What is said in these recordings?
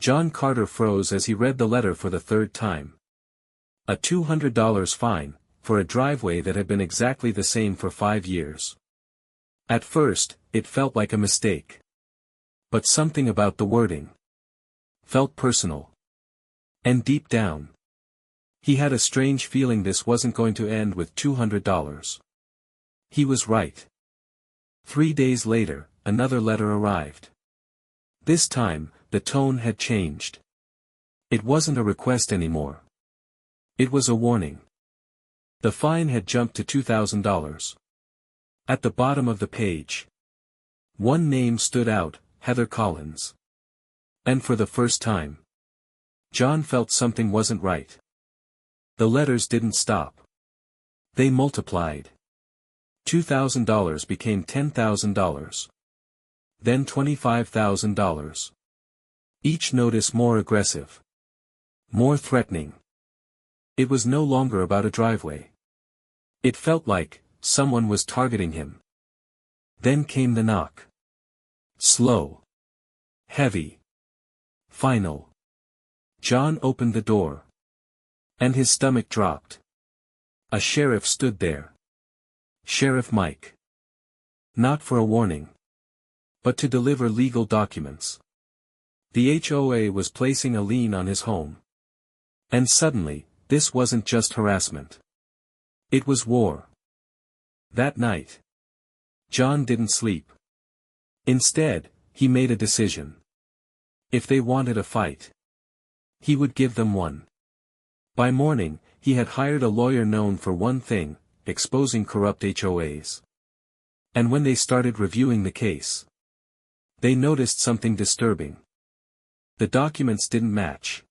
John Carter froze as he read the letter for the third time. A $200 fine, for a driveway that had been exactly the same for 5 years. At first, it felt like a mistake. But something about the wording felt personal. And deep down, he had a strange feeling this wasn't going to end with $200. He was right. 3 days later, another letter arrived. This time, the tone had changed. It wasn't a request anymore. It was a warning. The fine had jumped to $2,000. At the bottom of the page, one name stood out, Heather Collins. And for the first time, John felt something wasn't right. The letters didn't stop. They multiplied. $2,000 became $10,000. Then $25,000. Each notice more aggressive. More threatening. It was no longer about a driveway. It felt like someone was targeting him. Then came the knock. Slow. Heavy. Final. John opened the door. And his stomach dropped. A sheriff stood there. Sheriff Mike. Not for a warning, but to deliver legal documents. The HOA was placing a lien on his home. And suddenly, this wasn't just harassment. It was war. That night, John didn't sleep. Instead, he made a decision. If they wanted a fight, he would give them one. By morning, he had hired a lawyer known for one thing, exposing corrupt HOAs. And when they started reviewing the case, they noticed something disturbing. The documents didn't match.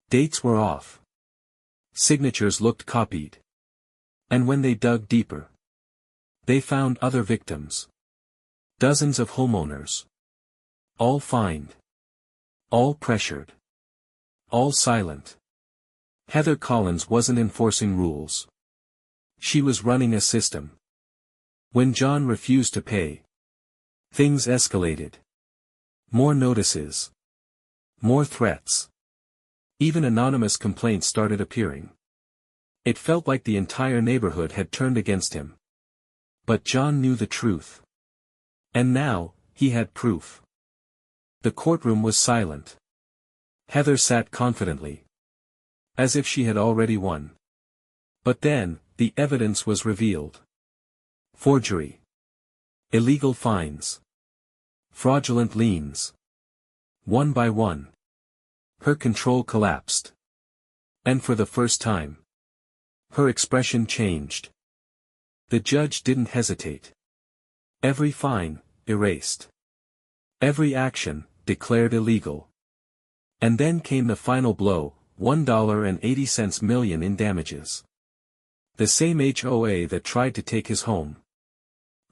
Dates were off. Signatures looked copied. And when they dug deeper, they found other victims. Dozens of homeowners. All fined. All pressured. All silent. Heather Collins wasn't enforcing rules. She was running a system. When John refused to pay, things escalated. More notices. More threats. Even anonymous complaints started appearing. It felt like the entire neighborhood had turned against him. But John knew the truth. And now, he had proof. The courtroom was silent. Heather sat confidently, as if she had already won. But then, the evidence was revealed. Forgery. Illegal fines. Fraudulent liens. One by one, her control collapsed. And for the first time, her expression changed. The judge didn't hesitate. Every fine, erased. Every action, declared illegal. And then came the final blow, $1.80 million in damages. The same HOA that tried to take his home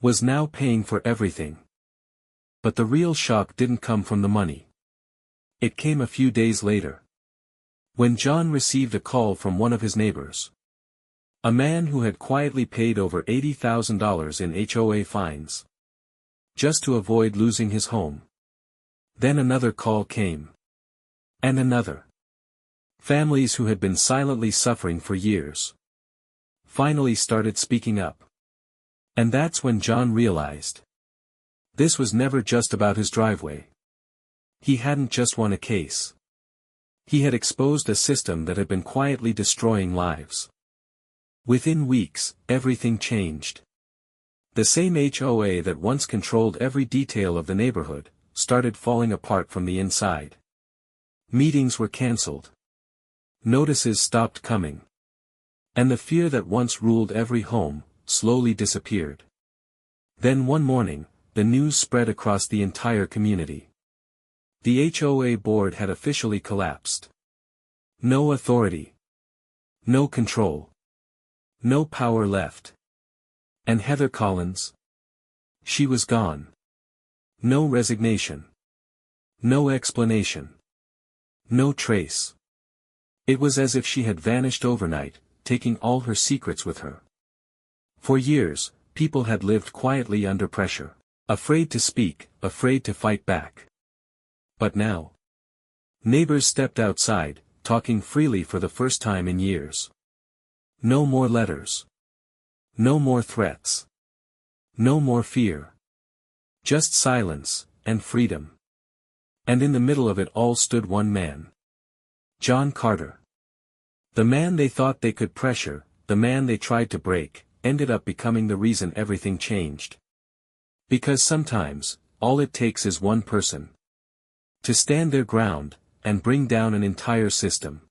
was now paying for everything. But the real shock didn't come from the money. It came a few days later, when John received a call from one of his neighbors. A man who had quietly paid over $80,000 in HOA fines, just to avoid losing his home. Then another call came. And another. Families who had been silently suffering for years finally started speaking up. And that's when John realized. This was never just about his driveway. He hadn't just won a case. He had exposed a system that had been quietly destroying lives. Within weeks, everything changed. The same HOA that once controlled every detail of the neighborhood, started falling apart from the inside. Meetings were cancelled. Notices stopped coming. And the fear that once ruled every home, slowly disappeared. Then one morning, the news spread across the entire community. The HOA board had officially collapsed. No authority. No control. No power left. And Heather Collins? She was gone. No resignation. No explanation. No trace. It was as if she had vanished overnight, taking all her secrets with her. For years, people had lived quietly under pressure, afraid to speak, afraid to fight back. But now, Neighbors stepped outside, talking freely for the first time in years. No more letters. No more threats. No more fear. Just silence, and freedom. And in the middle of it all stood one man. John Carter. The man they thought they could pressure, the man they tried to break, ended up becoming the reason everything changed. Because sometimes, all it takes is one person to stand their ground, and bring down an entire system.